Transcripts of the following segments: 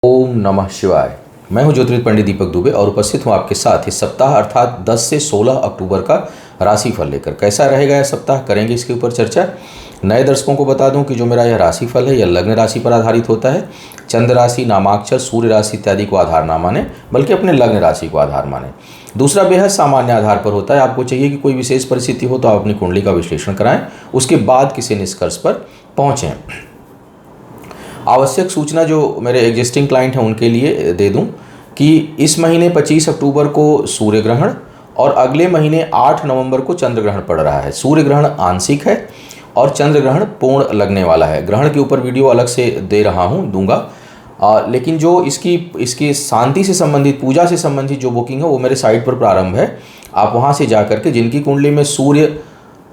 ओम नमः शिवाय। मैं हूं ज्योतिर्विद पंडित दीपक दुबे और उपस्थित हूं आपके साथ इस सप्ताह अर्थात 10 से 16 अक्टूबर का राशिफल लेकर। कैसा रहेगा यह सप्ताह, करेंगे इसके ऊपर चर्चा। नए दर्शकों को बता दूं कि जो मेरा यह राशिफल है यह लग्न राशि पर आधारित होता है। चंद्र राशि, नामाक्षर, सूर्य राशि इत्यादि को आधार ना माने, बल्कि अपने लग्न राशि को आधार माने। दूसरा बेहद सामान्य आधार पर होता है। आपको चाहिए कि कोई विशेष परिस्थिति हो तो आप अपनी कुंडली का विश्लेषण कराएं, उसके बाद किसी निष्कर्ष पर पहुँचें। आवश्यक सूचना जो मेरे एग्जिस्टिंग क्लाइंट हैं उनके लिए दे दूं कि इस महीने 25 अक्टूबर को सूर्य ग्रहण और अगले महीने 8 नवंबर को चंद्र ग्रहण पड़ रहा है। सूर्य ग्रहण आंशिक है और चंद्र ग्रहण पूर्ण लगने वाला है। ग्रहण के ऊपर वीडियो अलग से दे रहा हूं, दूंगा। लेकिन जो इसकी शांति से संबंधित, पूजा से संबंधित जो बुकिंग है वो मेरे साइट पर प्रारंभ है। आप वहां से जा करके जिनकी कुंडली में सूर्य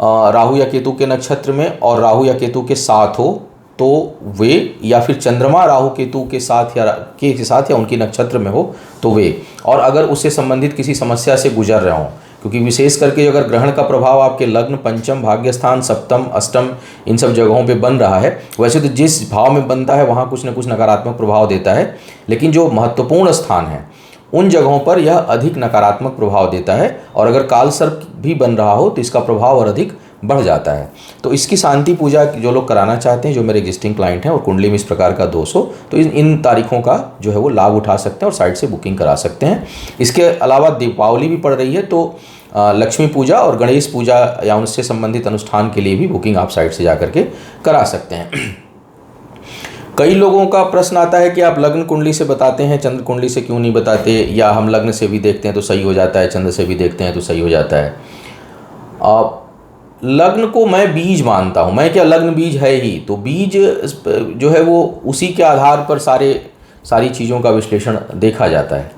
राहु या केतु के नक्षत्र में और राहु या केतु के साथ हो तो वे, या फिर चंद्रमा राहु केतु के साथ या उनकी नक्षत्र में हो तो वे, और अगर उससे संबंधित किसी समस्या से गुजर रहे हों, क्योंकि विशेष करके अगर ग्रहण का प्रभाव आपके लग्न, पंचम, भाग्यस्थान, सप्तम, अष्टम इन सब जगहों पे बन रहा है। वैसे तो जिस भाव में बनता है वहाँ कुछ न कुछ नकारात्मक प्रभाव देता है, लेकिन जो महत्वपूर्ण स्थान है उन जगहों पर यह अधिक नकारात्मक प्रभाव देता है, और अगर काल सर्प भी बन रहा हो तो इसका प्रभाव और अधिक बढ़ जाता है। तो इसकी शांति पूजा जो लोग कराना चाहते हैं, जो मेरे एग्जिस्टिंग क्लाइंट हैं और कुंडली में इस प्रकार का दोष हो, तो इन तारीखों का जो है वो लाभ उठा सकते हैं और साइट से बुकिंग करा सकते हैं। इसके अलावा दीपावली भी पड़ रही है, तो लक्ष्मी पूजा और गणेश पूजा या उनसे संबंधित अनुष्ठान के लिए भी बुकिंग आप साइट से जा करके करा सकते हैं। कई लोगों का प्रश्न आता है कि आप लग्न कुंडली से बताते हैं, चंद्र कुंडली से क्यों नहीं बताते, या हम लग्न से भी देखते हैं तो सही हो जाता है, चंद्र से भी देखते हैं तो सही हो जाता है। लग्न को मैं बीज मानता हूँ। मैं क्या, लग्न बीज है ही, तो बीज जो है वो उसी के आधार पर सारी चीज़ों का विश्लेषण देखा जाता है,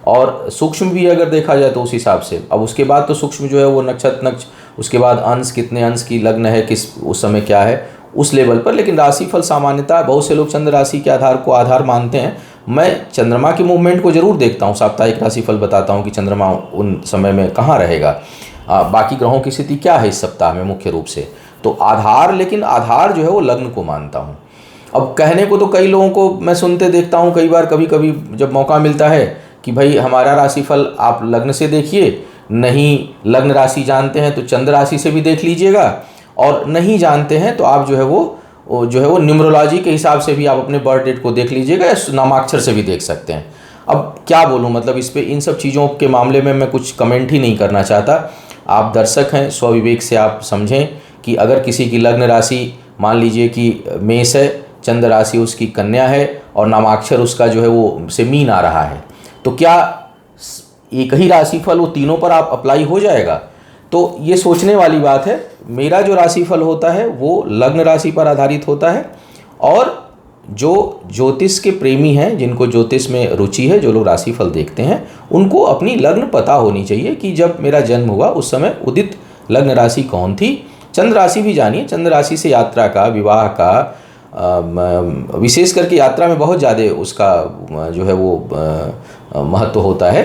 और सूक्ष्म भी अगर देखा जाए तो उस हिसाब से। अब उसके बाद तो सूक्ष्म जो है वो नक्षत्र, उसके बाद अंश, कितने अंश की लग्न है, किस उस समय क्या है, उस लेवल पर। लेकिन राशिफल सामान्यतः बहुत से लोग चंद्र राशि के आधार को आधार मानते हैं। मैं चंद्रमा के मूवमेंट को जरूर देखता हूँ, साप्ताहिक राशिफल बताता हूँ कि चंद्रमा उन समय में कहाँ रहेगा, बाकी ग्रहों की स्थिति क्या है इस सप्ताह में मुख्य रूप से। तो लेकिन आधार जो है वो लग्न को मानता हूँ। अब कहने को तो कई लोगों को मैं सुनते देखता हूँ कई बार, कभी जब मौका मिलता है कि भाई हमारा राशिफल आप लग्न से देखिए, नहीं लग्न राशि जानते हैं तो चंद्र राशि से भी देख लीजिएगा, और नहीं जानते हैं तो आप जो है वो न्यूमरोलॉजी के हिसाब से भी आप अपने बर्थ डेट को देख लीजिएगा, या नामाक्षर से भी देख सकते हैं। अब क्या बोलूँ, मतलब इस पे, इन सब चीज़ों के मामले में मैं कुछ कमेंट ही नहीं करना चाहता। आप दर्शक हैं, स्वविवेक से आप समझें कि अगर किसी की लग्न राशि मान लीजिए कि मेष है, चंद्र राशि उसकी कन्या है और नामाक्षर उसका जो है वो से मीन आ रहा है, तो क्या एक ही राशिफल वो तीनों पर आप अप्लाई हो जाएगा? तो ये सोचने वाली बात है। मेरा जो राशिफल होता है वो लग्न राशि पर आधारित होता है, और जो ज्योतिष के प्रेमी हैं, जिनको ज्योतिष में रुचि है, जो लोग राशिफल देखते हैं, उनको अपनी लग्न पता होनी चाहिए कि जब मेरा जन्म हुआ उस समय उदित लग्न राशि कौन थी। चंद्र राशि भी जानिए, चंद्र राशि से यात्रा का, विवाह का, विशेष करके यात्रा में बहुत ज़्यादा उसका जो है वो महत्व होता है।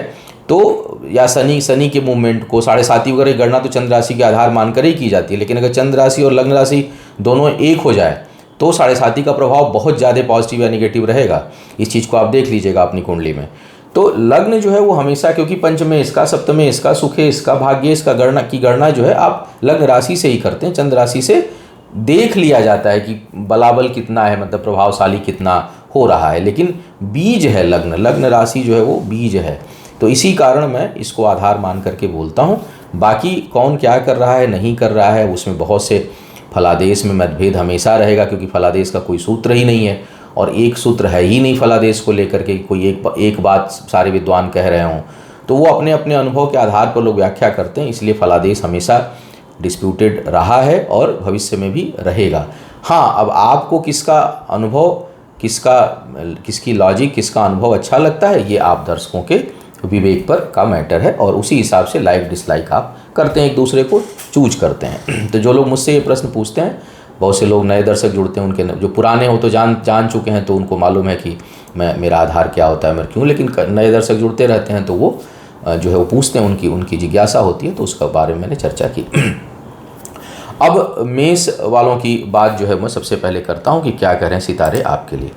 तो या शनि के मूवमेंट को, 7.5 वगैरह की गणना तो चंद्र राशि के आधार मानकर ही की जाती है। लेकिन अगर चंद्र राशि और लग्न राशि दोनों एक हो जाए तो 7.5 का प्रभाव बहुत ज़्यादा पॉजिटिव या निगेटिव रहेगा। इस चीज़ को आप देख लीजिएगा अपनी कुंडली में। तो लग्न जो है वो हमेशा, क्योंकि पंचमे इसका, सप्तमे इसका, सुखे इसका, भाग्य इसका गणना जो है आप लग्न राशि से ही करते हैं। चंद्र राशि से देख लिया जाता है कि बलाबल कितना है, मतलब प्रभावशाली कितना हो रहा है। लेकिन बीज है लग्न राशि जो है वो बीज है, तो इसी कारण मैं इसको आधार मान करके बोलता हूँ। बाकी कौन क्या कर रहा है, नहीं कर रहा है, उसमें बहुत से फलादेश में मतभेद हमेशा रहेगा, क्योंकि फलादेश का कोई सूत्र ही नहीं है, और एक सूत्र है ही नहीं फलादेश को लेकर के कोई एक बात सारे विद्वान कह रहे हों। तो वो अपने अपने अनुभव के आधार पर लोग व्याख्या करते हैं, इसलिए फलादेश हमेशा डिस्प्यूटेड रहा है और भविष्य में भी रहेगा। हाँ, अब आपको किसका अनुभव, किसकी लॉजिक, किसका अनुभव अच्छा लगता है, ये आप दर्शकों के विवेक पर का मैटर है, और उसी हिसाब से लाइक डिसलाइक आप करते हैं, एक दूसरे को चूज करते हैं। तो जो लोग मुझसे ये प्रश्न पूछते हैं, बहुत से लोग नए दर्शक जुड़ते हैं, उनके जो पुराने हो तो जान चुके हैं तो उनको मालूम है कि मेरा आधार क्या होता है, मैं क्यों। लेकिन नए दर्शक जुड़ते रहते हैं तो वो जो है वो पूछते हैं, उनकी जिज्ञासा होती है, तो उसके बारे में मैंने चर्चा की। अब मेष वालों की बात जो है मैं सबसे पहले करता हूँ कि क्या करें सितारे आपके लिए।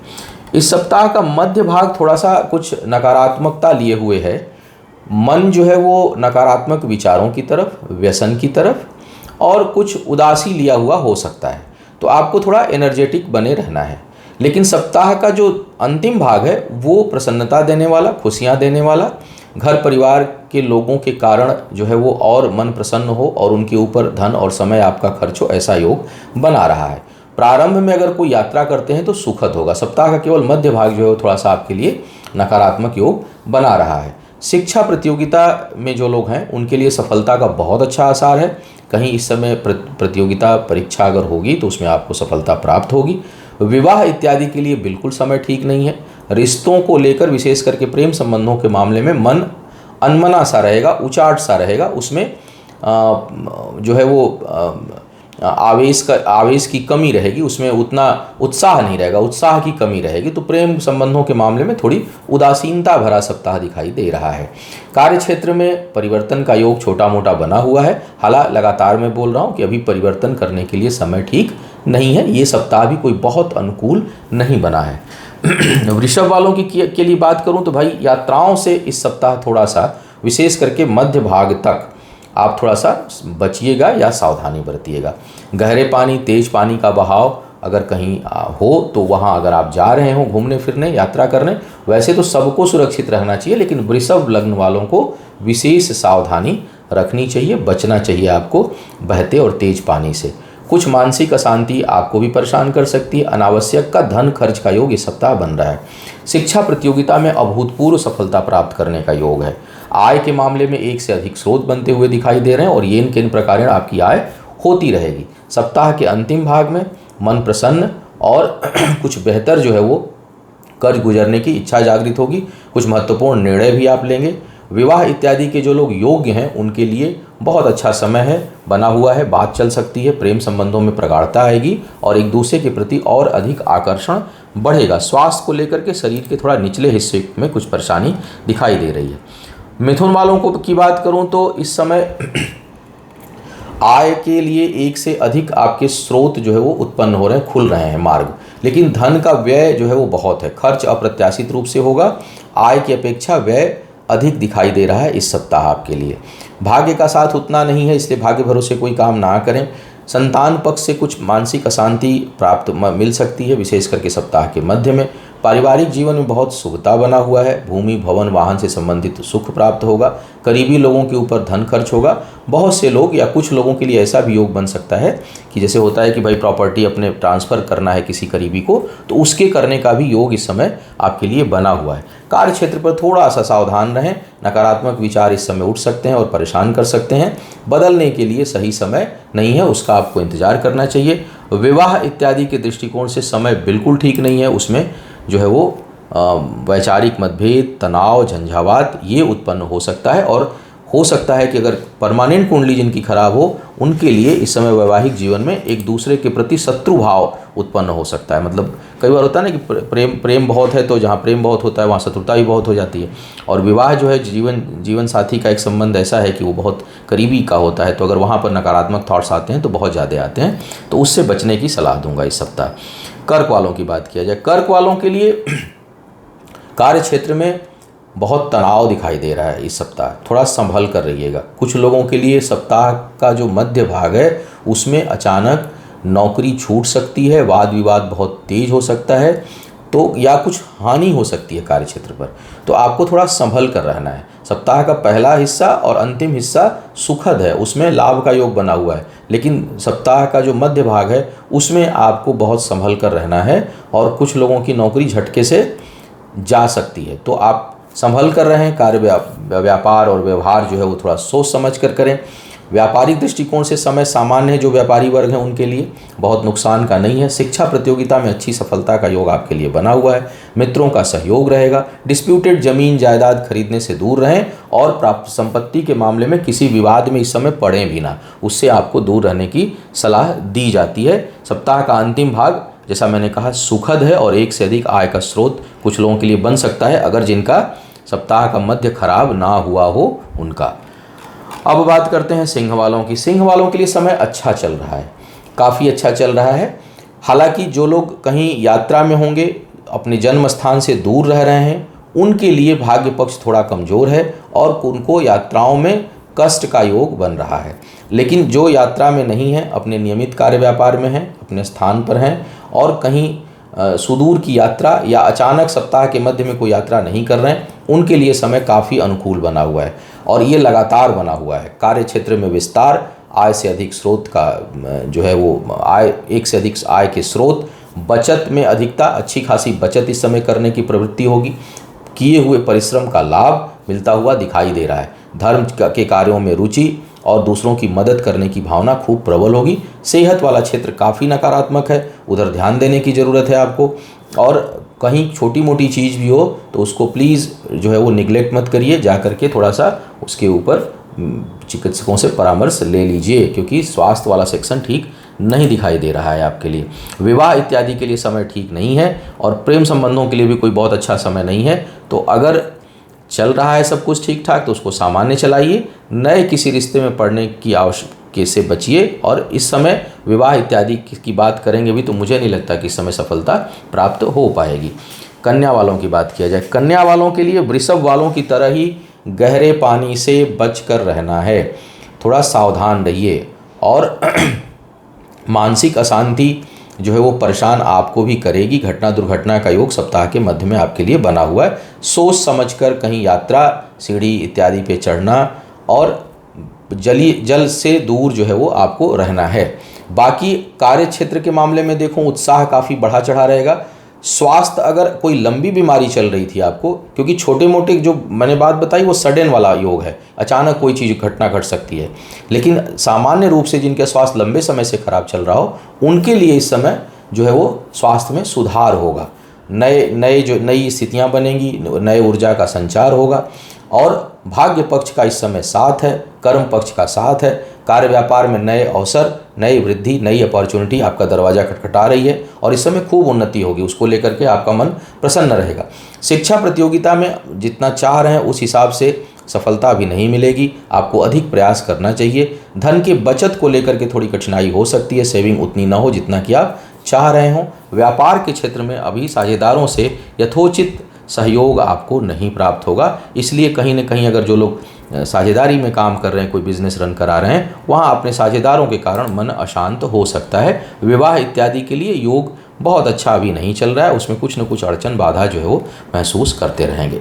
इस सप्ताह का मध्य भाग थोड़ा सा कुछ नकारात्मकता लिए हुए है। मन जो है वो नकारात्मक विचारों की तरफ, व्यसन की तरफ और कुछ उदासी लिया हुआ हो सकता है। तो आपको थोड़ा एनर्जेटिक बने रहना है। लेकिन सप्ताह का जो अंतिम भाग है वो प्रसन्नता देने वाला, खुशियाँ देने वाला, घर परिवार के लोगों के कारण जो है वो और मन प्रसन्न हो और उनके ऊपर धन और समय आपका खर्च हो, ऐसा योग बना रहा है। प्रारंभ में अगर कोई यात्रा करते हैं तो सुखद होगा। सप्ताह का केवल मध्य भाग जो है वो थोड़ा सा आपके लिए नकारात्मक योग बना रहा है। शिक्षा प्रतियोगिता में जो लोग हैं उनके लिए सफलता का बहुत अच्छा आसार है। कहीं इस समय प्रतियोगिता परीक्षा अगर होगी तो उसमें आपको सफलता प्राप्त होगी। विवाह इत्यादि के लिए बिल्कुल समय ठीक नहीं है। रिश्तों को लेकर विशेष करके प्रेम संबंधों के मामले में मन अनमना सा रहेगा, उचाट सा रहेगा। उसमें जो है वो आवेश की कमी रहेगी, उसमें उतना उत्साह नहीं रहेगा, उत्साह की कमी रहेगी। तो प्रेम संबंधों के मामले में थोड़ी उदासीनता भरा सप्ताह दिखाई दे रहा है। कार्य क्षेत्र में परिवर्तन का योग छोटा मोटा बना हुआ है। हालांकि लगातार मैं बोल रहा हूँ कि अभी परिवर्तन करने के लिए समय ठीक नहीं है। ये सप्ताह भी कोई बहुत अनुकूल नहीं बना है। वृषभ वालों की के लिए बात करूं तो भाई यात्राओं से इस सप्ताह थोड़ा सा, विशेष करके मध्य भाग तक आप थोड़ा सा बचिएगा या सावधानी बरतिएगा। गहरे पानी, तेज पानी का बहाव अगर कहीं हो तो वहाँ अगर आप जा रहे हो घूमने फिरने, यात्रा करने, वैसे तो सबको सुरक्षित रहना चाहिए, लेकिन वृषभ लग्न वालों को विशेष सावधानी रखनी चाहिए, बचना चाहिए आपको बहते और तेज पानी से। कुछ मानसिक अशांति आपको भी परेशान कर सकती है। अनावश्यक का धन खर्च का योग इस सप्ताह बन रहा है। शिक्षा प्रतियोगिता में अभूतपूर्व सफलता प्राप्त करने का योग है। आय के मामले में एक से अधिक स्रोत बनते हुए दिखाई दे रहे हैं और येन केन प्रकार आपकी आय होती रहेगी। सप्ताह के अंतिम भाग में मन प्रसन्न और कुछ बेहतर जो है वो कर्ज गुजरने की इच्छा जागृत होगी। कुछ महत्वपूर्ण निर्णय भी आप लेंगे। विवाह इत्यादि के जो लोग योग्य हैं उनके लिए बहुत अच्छा समय है, बना हुआ है, बात चल सकती है, प्रेम संबंधों में प्रगाढ़ता आएगी और एक दूसरे के प्रति और अधिक आकर्षण बढ़ेगा। स्वास्थ्य को लेकर के शरीर के थोड़ा निचले हिस्से में कुछ परेशानी दिखाई दे रही है। मिथुन वालों को की बात करूं तो इस समय आय के लिए एक से अधिक आपके स्रोत जो है वो उत्पन्न हो रहे हैं, खुल रहे हैं मार्ग, लेकिन धन का व्यय जो है वो बहुत है। खर्च अप्रत्याशित रूप से होगा। आय की अपेक्षा व्यय अधिक दिखाई दे रहा है इस सप्ताह आपके लिए। भाग्य का साथ उतना नहीं है, इसलिए भाग्य भरोसे कोई काम ना करें। संतान पक्ष से कुछ मानसिक अशांति प्राप्त मिल सकती है, विशेष करके सप्ताह के मध्य में। पारिवारिक जीवन में बहुत शुभता बना हुआ है। भूमि भवन वाहन से संबंधित सुख प्राप्त होगा। करीबी लोगों के ऊपर धन खर्च होगा। बहुत से लोग या कुछ लोगों के लिए ऐसा भी योग बन सकता है कि जैसे होता है कि भाई प्रॉपर्टी अपने ट्रांसफ़र करना है किसी करीबी को, तो उसके करने का भी योग इस समय आपके लिए बना हुआ है। कार्य क्षेत्र पर थोड़ा सा सावधान रहें। नकारात्मक विचार इस समय उठ सकते हैं और परेशान कर सकते हैं। बदलने के लिए सही समय नहीं है, उसका आपको इंतजार करना चाहिए। विवाह इत्यादि के दृष्टिकोण से समय बिल्कुल ठीक नहीं है। उसमें जो है वो वैचारिक मतभेद, तनाव, झंझावात ये उत्पन्न हो सकता है और हो सकता है कि अगर परमानेंट कुंडली जिनकी खराब हो उनके लिए इस समय वैवाहिक जीवन में एक दूसरे के प्रति शत्रु भाव उत्पन्न हो सकता है। मतलब कई बार होता है ना कि प्रेम बहुत है तो जहाँ प्रेम बहुत होता है वहाँ शत्रुता भी बहुत हो जाती है। और विवाह जो है जीवन साथी का एक संबंध ऐसा है कि वो बहुत करीबी का होता है, तो अगर वहाँ पर नकारात्मक थॉट्स आते हैं तो बहुत ज़्यादा आते हैं, तो उससे बचने की सलाह दूंगा इस सप्ताह। कर्क वालों की बात किया जाए, कर्क वालों के लिए कार्य क्षेत्र में बहुत तनाव दिखाई दे रहा है इस सप्ताह, थोड़ा संभल कर रहिएगा। कुछ लोगों के लिए सप्ताह का जो मध्य भाग है उसमें अचानक नौकरी छूट सकती है, वाद विवाद बहुत तेज हो सकता है, तो या कुछ हानि हो सकती है कार्य क्षेत्र पर, तो आपको थोड़ा संभल कर रहना है। सप्ताह का पहला हिस्सा और अंतिम हिस्सा सुखद है, उसमें लाभ का योग बना हुआ है, लेकिन सप्ताह का जो मध्य भाग है उसमें आपको बहुत संभल कर रहना है और कुछ लोगों की नौकरी झटके से जा सकती है, तो आप संभल कर रहें। कार्य व्यापार और व्यवहार जो है वो थोड़ा सोच समझ कर करें। व्यापारिक दृष्टिकोण से समय सामान्य है, जो व्यापारी वर्ग हैं उनके लिए बहुत नुकसान का नहीं है। शिक्षा प्रतियोगिता में अच्छी सफलता का योग आपके लिए बना हुआ है। मित्रों का सहयोग रहेगा। डिस्प्यूटेड जमीन जायदाद खरीदने से दूर रहें और प्राप्त संपत्ति के मामले में किसी विवाद में इस समय पड़ें भी ना, उससे आपको दूर रहने की सलाह दी जाती है। सप्ताह का अंतिम भाग जैसा मैंने कहा सुखद है और एक से अधिक आय का स्रोत कुछ लोगों के लिए बन सकता है, अगर जिनका सप्ताह का मध्य खराब ना हुआ हो उनका। अब बात करते हैं सिंह वालों की। सिंह वालों के लिए समय अच्छा चल रहा है, काफ़ी अच्छा चल रहा है। हालांकि जो लोग कहीं यात्रा में होंगे अपने जन्म स्थान से दूर रह रहे हैं उनके लिए भाग्य पक्ष थोड़ा कमज़ोर है और उनको यात्राओं में कष्ट का योग बन रहा है। लेकिन जो यात्रा में नहीं है, अपने नियमित कार्य व्यापार में हैं, अपने स्थान पर हैं और कहीं सुदूर की यात्रा या अचानक सप्ताह के मध्य में कोई यात्रा नहीं कर रहे हैं, उनके लिए समय काफ़ी अनुकूल बना हुआ है और ये लगातार बना हुआ है। कार्य क्षेत्र में विस्तार, आय से अधिक स्रोत का जो है वो आय, एक से अधिक आय के स्रोत, बचत में अधिकता, अच्छी खासी बचत इस समय करने की प्रवृत्ति होगी। किए हुए परिश्रम का लाभ मिलता हुआ दिखाई दे रहा है। धर्म के कार्यों में रुचि और दूसरों की मदद करने की भावना खूब प्रबल होगी। सेहत वाला क्षेत्र काफ़ी नकारात्मक है, उधर ध्यान देने की ज़रूरत है आपको। और कहीं छोटी मोटी चीज़ भी हो तो उसको प्लीज़ जो है वो निगलेक्ट मत करिए, जा करके थोड़ा सा उसके ऊपर चिकित्सकों से परामर्श ले लीजिए, क्योंकि स्वास्थ्य वाला सेक्शन ठीक नहीं दिखाई दे रहा है आपके लिए। विवाह इत्यादि के लिए समय ठीक नहीं है और प्रेम संबंधों के लिए भी कोई बहुत अच्छा समय नहीं है। तो अगर चल रहा है सब कुछ ठीक ठाक तो उसको सामान्य चलाइए। नए किसी रिश्ते में पड़ने की आवश्यकता से बचिए और इस समय विवाह इत्यादि की बात करेंगे भी तो मुझे नहीं लगता कि इस समय सफलता प्राप्त हो पाएगी। कन्या वालों की बात किया जाए, कन्या वालों के लिए वृषभ वालों की तरह ही गहरे पानी से बचकर रहना है, थोड़ा सावधान रहिए। और मानसिक अशांति जो है वो परेशान आपको भी करेगी। घटना दुर्घटना का योग सप्ताह के मध्य में आपके लिए बना हुआ है। सोच समझकर कहीं यात्रा, सीढ़ी इत्यादि पे चढ़ना और जल से दूर जो है वो आपको रहना है। बाकी कार्य क्षेत्र के मामले में देखो, उत्साह काफ़ी बढ़ा चढ़ा रहेगा। स्वास्थ्य, अगर कोई लंबी बीमारी चल रही थी आपको, क्योंकि छोटे मोटे जो मैंने बात बताई वो सडन वाला योग है, अचानक कोई चीज़ घटना घट सकती है। लेकिन सामान्य रूप से जिनके स्वास्थ्य लंबे समय से खराब चल रहा हो उनके लिए इस समय जो है वो स्वास्थ्य में सुधार होगा। नई स्थितियाँ बनेंगी, नए ऊर्जा का संचार होगा और भाग्य पक्ष का इस समय साथ है, कर्म पक्ष का साथ है। कार्य व्यापार में नए अवसर, नई वृद्धि, नई अपॉर्चुनिटी आपका दरवाज़ा खटखटा रही है और इस समय खूब उन्नति होगी। उसको लेकर के आपका मन प्रसन्न रहेगा। शिक्षा प्रतियोगिता में जितना चाह रहे हैं उस हिसाब से सफलता भी नहीं मिलेगी, आपको अधिक प्रयास करना चाहिए। धन के बचत को लेकर के थोड़ी कठिनाई हो सकती है, सेविंग उतनी ना हो जितना कि आप चाह रहे हों। व्यापार के क्षेत्र में अभी साझेदारों से यथोचित सहयोग आपको नहीं प्राप्त होगा, इसलिए कहीं ना कहीं अगर जो लोग साझेदारी में काम कर रहे हैं, कोई बिजनेस रन करा रहे हैं, वहाँ अपने साझेदारों के कारण मन अशांत हो सकता है। विवाह इत्यादि के लिए योग बहुत अच्छा अभी नहीं चल रहा है, उसमें कुछ न कुछ अड़चन बाधा जो है वो महसूस करते रहेंगे।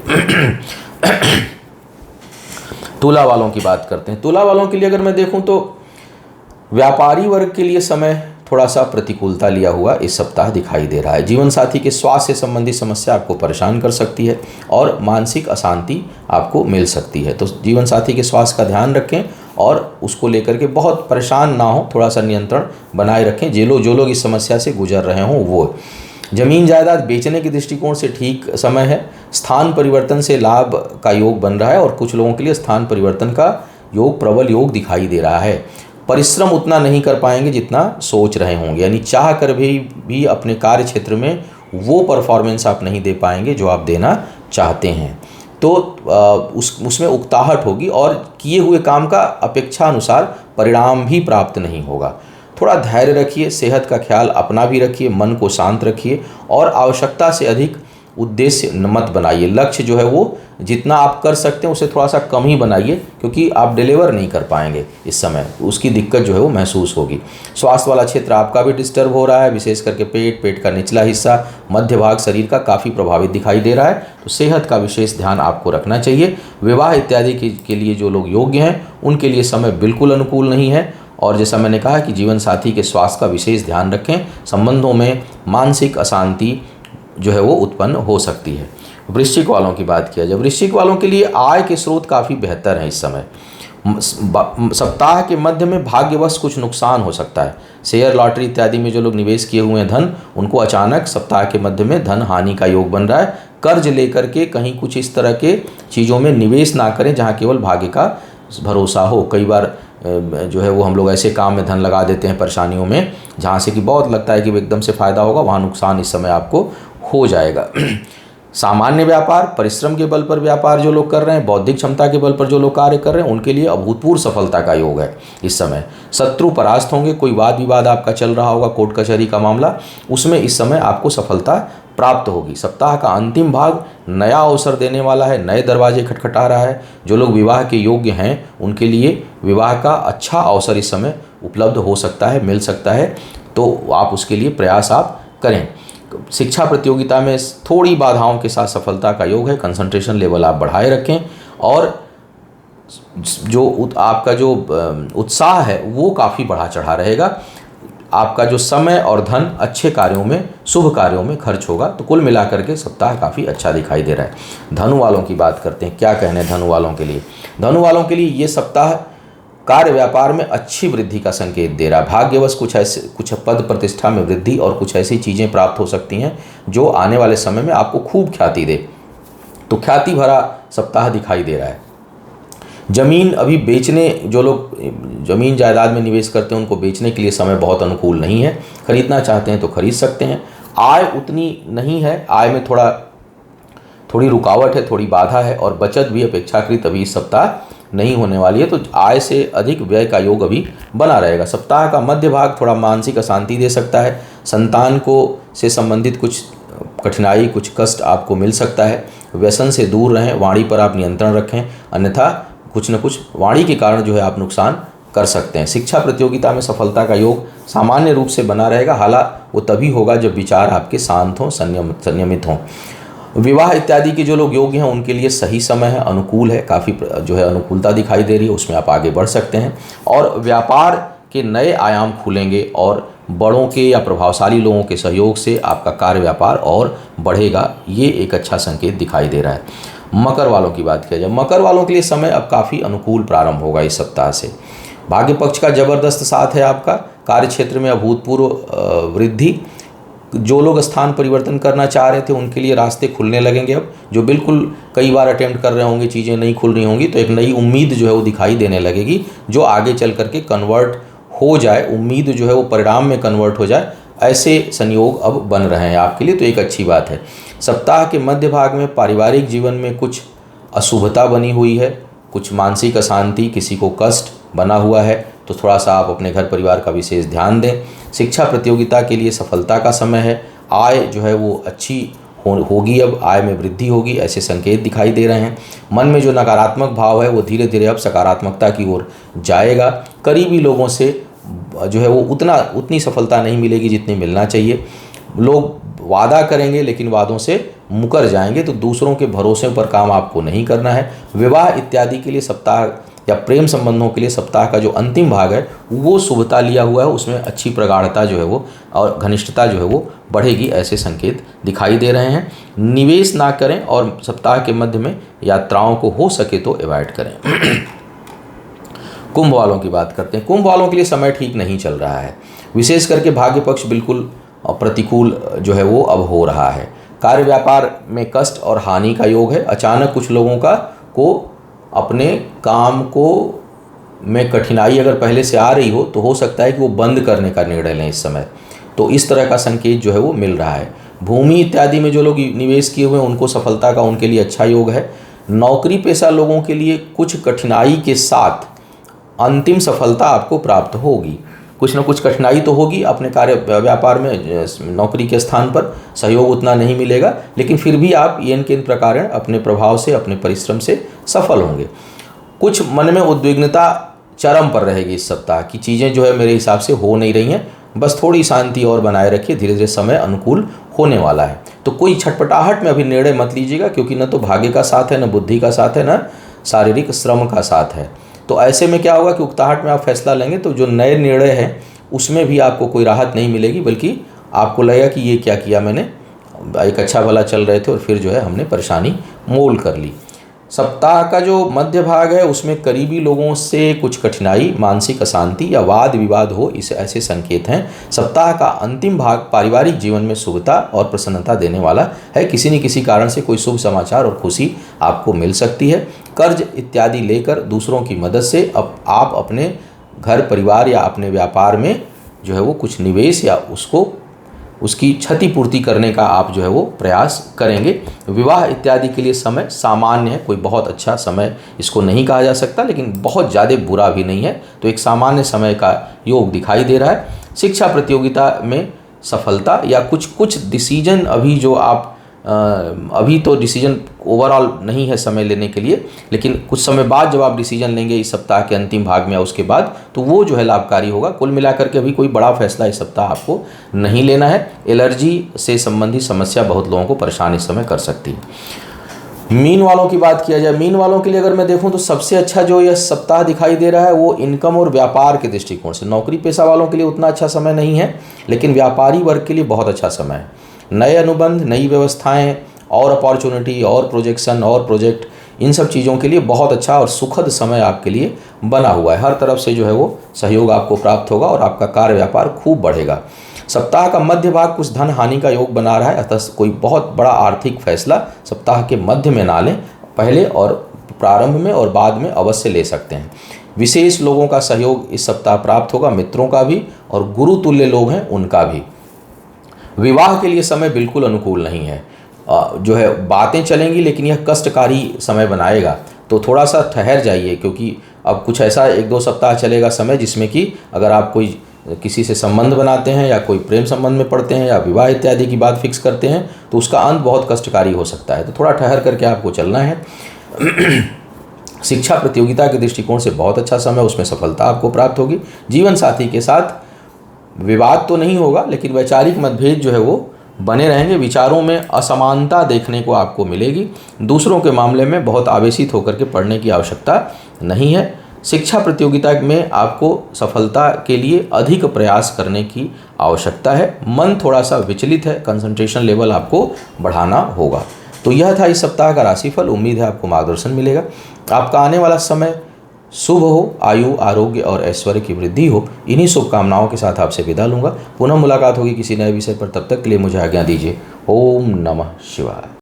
तुला वालों की बात करते हैं। तुला वालों के लिए अगर मैं देखूं तो व्यापारी वर्ग के लिए समय थोड़ा सा प्रतिकूलता लिया हुआ इस सप्ताह दिखाई दे रहा है। जीवन साथी के स्वास्थ्य से संबंधी समस्या आपको परेशान कर सकती है और मानसिक अशांति आपको मिल सकती है। तो जीवन साथी के स्वास्थ्य का ध्यान रखें और उसको लेकर के बहुत परेशान ना हो, थोड़ा सा नियंत्रण बनाए रखें। जो लोग इस समस्या से गुजर रहे हों वो। जमीन जायदाद बेचने के दृष्टिकोण से ठीक समय है। स्थान परिवर्तन से लाभ का योग बन रहा है और कुछ लोगों के लिए स्थान परिवर्तन का योग, प्रबल योग दिखाई दे रहा है। परिश्रम उतना नहीं कर पाएंगे जितना सोच रहे होंगे, यानी चाह कर भी अपने कार्य क्षेत्र में वो परफॉर्मेंस आप नहीं दे पाएंगे जो आप देना चाहते हैं। तो उसमें उकताहट होगी और किए हुए काम का अपेक्षा अनुसार परिणाम भी प्राप्त नहीं होगा। थोड़ा धैर्य रखिए, सेहत का ख्याल अपना भी रखिए, मन को शांत रखिए और आवश्यकता से अधिक उद्देश्य मत बनाइए। लक्ष्य जो है वो जितना आप कर सकते हैं उसे थोड़ा सा कम ही बनाइए, क्योंकि आप डिलीवर नहीं कर पाएंगे इस समय, उसकी दिक्कत जो है वो महसूस होगी। स्वास्थ्य वाला क्षेत्र आपका भी डिस्टर्ब हो रहा है, विशेष करके पेट का निचला हिस्सा, मध्य भाग शरीर का काफ़ी प्रभावित दिखाई दे रहा है, तो सेहत का विशेष ध्यान आपको रखना चाहिए। विवाह इत्यादि के लिए जो लोग योग्य हैं उनके लिए समय बिल्कुल अनुकूल नहीं है और जैसा मैंने कहा कि जीवन साथी के स्वास्थ्य का विशेष ध्यान रखें। संबंधों में मानसिक अशांति जो है वो उत्पन्न हो सकती है। वृश्चिक वालों की बात किया जाए, वृश्चिक वालों के लिए आय के स्रोत काफ़ी बेहतर हैं इस समय। सप्ताह के मध्य में भाग्यवश कुछ नुकसान हो सकता है। शेयर, लॉटरी इत्यादि में जो लोग निवेश किए हुए हैं धन, उनको अचानक सप्ताह के मध्य में धन हानि का योग बन रहा है। कर्ज लेकर के कहीं कुछ इस तरह के चीज़ों में निवेश ना करें जहाँ केवल भाग्य का भरोसा हो। कई बार जो है वो हम लोग ऐसे काम में धन लगा देते हैं परेशानियों में जहाँ से कि बहुत लगता है कि वो एकदम से फ़ायदा होगा, वहाँ नुकसान इस समय आपको हो जाएगा। सामान्य व्यापार, परिश्रम के बल पर व्यापार जो लोग कर रहे हैं, बौद्धिक क्षमता के बल पर जो लोग कार्य कर रहे हैं, उनके लिए अभूतपूर्व सफलता का योग है इस समय। शत्रु परास्त होंगे, कोई वाद विवाद आपका चल रहा होगा, कोर्ट कचहरी का मामला, उसमें इस समय आपको सफलता प्राप्त होगी। सप्ताह का अंतिम भाग नया अवसर देने वाला है, नए दरवाजे खटखटा रहा है। जो लोग विवाह के योग्य हैं उनके लिए विवाह का अच्छा अवसर इस समय उपलब्ध हो सकता है, मिल सकता है, तो आप उसके लिए प्रयास आप करें। शिक्षा प्रतियोगिता में थोड़ी बाधाओं के साथ सफलता का योग है। कंसंट्रेशन लेवल आप बढ़ाए रखें और जो आपका जो उत्साह है वो काफ़ी बढ़ा चढ़ा रहेगा। आपका जो समय और धन अच्छे कार्यों में, शुभ कार्यों में खर्च होगा। तो कुल मिलाकर के सप्ताह काफ़ी अच्छा दिखाई दे रहा है। धनु वालों की बात करते हैं, क्या कहने धनु वालों के लिए। धनु वालों के लिए ये सप्ताह कार्य व्यापार में अच्छी वृद्धि का संकेत दे रहा है। भाग्यवश कुछ पद प्रतिष्ठा में वृद्धि और कुछ ऐसी चीज़ें प्राप्त हो सकती हैं जो आने वाले समय में आपको खूब ख्याति दे। तो ख्याति भरा सप्ताह दिखाई दे रहा है। जमीन अभी बेचने, जो लोग जमीन जायदाद में निवेश करते हैं उनको बेचने के लिए समय बहुत अनुकूल नहीं है। खरीदना चाहते हैं तो खरीद सकते हैं। आय उतनी नहीं है, आय में थोड़ी रुकावट है, थोड़ी बाधा है और बचत भी अपेक्षाकृत अभी इस सप्ताह नहीं होने वाली है। तो आय से अधिक व्यय का योग अभी बना रहेगा। सप्ताह का मध्य भाग थोड़ा मानसिक अशांति दे सकता है। संतान को से संबंधित कुछ कठिनाई, कुछ कष्ट आपको मिल सकता है। व्यसन से दूर रहें, वाणी पर आप नियंत्रण रखें, अन्यथा कुछ न कुछ वाणी के कारण जो है आप नुकसान कर सकते हैं। शिक्षा प्रतियोगिता में सफलता का योग सामान्य रूप से बना रहेगा। हालांकि वो तभी होगा जब विचार आपके शांत हों, संयमित हों। विवाह इत्यादि के जो लोग योग्य हैं उनके लिए सही समय है, अनुकूल है, काफ़ी जो है अनुकूलता दिखाई दे रही है, उसमें आप आगे बढ़ सकते हैं। और व्यापार के नए आयाम खुलेंगे और बड़ों के या प्रभावशाली लोगों के सहयोग से आपका कार्य व्यापार और बढ़ेगा। ये एक अच्छा संकेत दिखाई दे रहा है। मकर वालों की बात किया जाए, मकर वालों के लिए समय अब काफ़ी अनुकूल प्रारंभ होगा इस सप्ताह से। भाग्य पक्ष का जबरदस्त साथ है आपका। कार्य क्षेत्र में अभूतपूर्व वृद्धि। जो लोग स्थान परिवर्तन करना चाह रहे थे उनके लिए रास्ते खुलने लगेंगे। अब जो बिल्कुल कई बार अटेम्प्ट कर रहे होंगे, चीज़ें नहीं खुल रही होंगी, तो एक नई उम्मीद जो है वो दिखाई देने लगेगी जो आगे चल करके कन्वर्ट हो जाए। उम्मीद जो है वो परिणाम में कन्वर्ट हो जाए, ऐसे संयोग अब बन रहे हैं आपके लिए, तो एक अच्छी बात है। सप्ताह के मध्य भाग में पारिवारिक जीवन में कुछ अशुभता बनी हुई है, कुछ मानसिक अशांति, किसी को कष्ट बना हुआ है, तो थोड़ा सा आप अपने घर परिवार का विशेष ध्यान दें। शिक्षा प्रतियोगिता के लिए सफलता का समय है। आय जो है वो अच्छी होगी, अब आय में वृद्धि होगी, ऐसे संकेत दिखाई दे रहे हैं। मन में जो नकारात्मक भाव है वो धीरे धीरे अब सकारात्मकता की ओर जाएगा। करीबी लोगों से जो है वो उतनी सफलता नहीं मिलेगी जितनी मिलना चाहिए। लोग वादा करेंगे लेकिन वादों से मुकर जाएंगे, तो दूसरों के भरोसे पर काम आपको नहीं करना है। विवाह इत्यादि के लिए सप्ताह या प्रेम संबंधों के लिए सप्ताह का जो अंतिम भाग है वो शुभता लिया हुआ है, उसमें अच्छी प्रगाढ़ता जो है वो और घनिष्ठता जो है वो बढ़ेगी, ऐसे संकेत दिखाई दे रहे हैं। निवेश ना करें और सप्ताह के मध्य में यात्राओं को हो सके तो अवॉइड करें। कुंभ वालों की बात करते हैं। कुंभ वालों के लिए समय ठीक नहीं चल रहा है, विशेष करके भाग्य पक्ष बिल्कुल प्रतिकूल जो है वो अब हो रहा है। कार्य व्यापार में कष्ट और हानि का योग है। अचानक कुछ लोगों को अपने काम को में कठिनाई अगर पहले से आ रही हो तो हो सकता है कि वो बंद करने का निर्णय लें इस समय, तो इस तरह का संकेत जो है वो मिल रहा है। भूमि इत्यादि में जो लोग निवेश किए हुए हैं उनको सफलता का उनके लिए अच्छा योग है। नौकरी पेशा लोगों के लिए कुछ कठिनाई के साथ अंतिम सफलता आपको प्राप्त होगी। कुछ न कुछ कठिनाई तो होगी अपने कार्य व्यापार में, नौकरी के स्थान पर सहयोग उतना नहीं मिलेगा, लेकिन फिर भी आप इन प्रकार अपने प्रभाव से, अपने परिश्रम से सफल होंगे। कुछ मन में उद्विग्नता चरम पर रहेगी इस सप्ताह की, चीज़ें जो है मेरे हिसाब से हो नहीं रही हैं, बस थोड़ी शांति और बनाए रखिए, धीरे धीरे समय अनुकूल होने वाला है। तो कोई छटपटाहट में अभी निर्णय मत लीजिएगा, क्योंकि न तो भाग्य का साथ है, न बुद्धि का साथ है, न शारीरिक श्रम का साथ है। तो ऐसे में क्या होगा कि उकताहट में आप फैसला लेंगे तो जो नए निर्णय हैं उसमें भी आपको कोई राहत नहीं मिलेगी, बल्कि आपको लगेगा कि ये क्या किया मैंने, एक अच्छा भला चल रहे थे और फिर जो है हमने परेशानी मोल कर ली। सप्ताह का जो मध्य भाग है उसमें करीबी लोगों से कुछ कठिनाई, मानसिक अशांति या वाद विवाद हो, इस ऐसे संकेत हैं। सप्ताह का अंतिम भाग पारिवारिक जीवन में शुभता और प्रसन्नता देने वाला है। किसी न किसी कारण से कोई शुभ समाचार और खुशी आपको मिल सकती है। कर्ज इत्यादि लेकर दूसरों की मदद से अब आप अपने घर परिवार या अपने व्यापार में जो है वो कुछ निवेश या उसकी क्षतिपूर्ति करने का आप जो है वो प्रयास करेंगे। विवाह इत्यादि के लिए समय सामान्य है, कोई बहुत अच्छा समय इसको नहीं कहा जा सकता, लेकिन बहुत ज़्यादा बुरा भी नहीं है, तो एक सामान्य समय का योग दिखाई दे रहा है। शिक्षा प्रतियोगिता में सफलता या कुछ कुछ डिसीजन अभी जो आप अभी तो डिसीजन ओवरऑल नहीं है समय लेने के लिए, लेकिन कुछ समय बाद जब आप डिसीजन लेंगे इस सप्ताह के अंतिम भाग में या उसके बाद, तो वो जो है लाभकारी होगा। कुल मिलाकर के अभी कोई बड़ा फैसला इस सप्ताह आपको नहीं लेना है। एलर्जी से संबंधित समस्या बहुत लोगों को परेशान इस समय कर सकती है। मीन वालों की बात किया जाए, मीन वालों के लिए अगर मैं देखूं तो सबसे अच्छा जो यह सप्ताह दिखाई दे रहा है वो इनकम और व्यापार के दृष्टिकोण से। नौकरी पेशा वालों के लिए उतना अच्छा समय नहीं है, लेकिन व्यापारी वर्ग के लिए बहुत अच्छा समय है। नए अनुबंध, नई व्यवस्थाएं और अपॉर्चुनिटी और प्रोजेक्शन और प्रोजेक्ट, इन सब चीज़ों के लिए बहुत अच्छा और सुखद समय आपके लिए बना हुआ है। हर तरफ से जो है वो सहयोग आपको प्राप्त होगा और आपका कार्य व्यापार खूब बढ़ेगा। सप्ताह का मध्य भाग कुछ धन हानि का योग बना रहा है, अतः कोई बहुत बड़ा आर्थिक फैसला सप्ताह के मध्य में ना लें, पहले और प्रारंभ में और बाद में अवश्य ले सकते हैं। विशेष लोगों का सहयोग इस सप्ताह प्राप्त होगा, मित्रों का भी और गुरु तुल्य लोग हैं उनका भी। विवाह के लिए समय बिल्कुल अनुकूल नहीं है, जो है बातें चलेंगी लेकिन यह कष्टकारी समय बनाएगा, तो थोड़ा सा ठहर जाइए, क्योंकि अब कुछ ऐसा 1-2 सप्ताह चलेगा समय जिसमें कि अगर आप कोई किसी से संबंध बनाते हैं या कोई प्रेम संबंध में पड़ते हैं या विवाह इत्यादि की बात फिक्स करते हैं तो उसका अंत बहुत कष्टकारी हो सकता है, तो थोड़ा ठहर करके आपको चलना है। शिक्षा प्रतियोगिता के दृष्टिकोण से बहुत अच्छा समय, उसमें सफलता आपको प्राप्त होगी। जीवन साथी के साथ विवाद तो नहीं होगा, लेकिन वैचारिक मतभेद जो है वो बने रहेंगे। विचारों में असमानता देखने को आपको मिलेगी। दूसरों के मामले में बहुत आवेशित होकर के पढ़ने की आवश्यकता नहीं है। शिक्षा प्रतियोगिता में आपको सफलता के लिए अधिक प्रयास करने की आवश्यकता है। मन थोड़ा सा विचलित है, कंसंट्रेशन लेवल आपको बढ़ाना होगा। तो यह था इस सप्ताह का राशिफल। उम्मीद है आपको मार्गदर्शन मिलेगा। आपका आने वाला समय शुभ हो, आयु, आरोग्य और ऐश्वर्य की वृद्धि हो। इन्हीं शुभकामनाओं के साथ आपसे विदा लूँगा। पुनः मुलाकात होगी किसी नए विषय पर, तब तक के लिए मुझे आज्ञा दीजिए। ओम नमः शिवाय।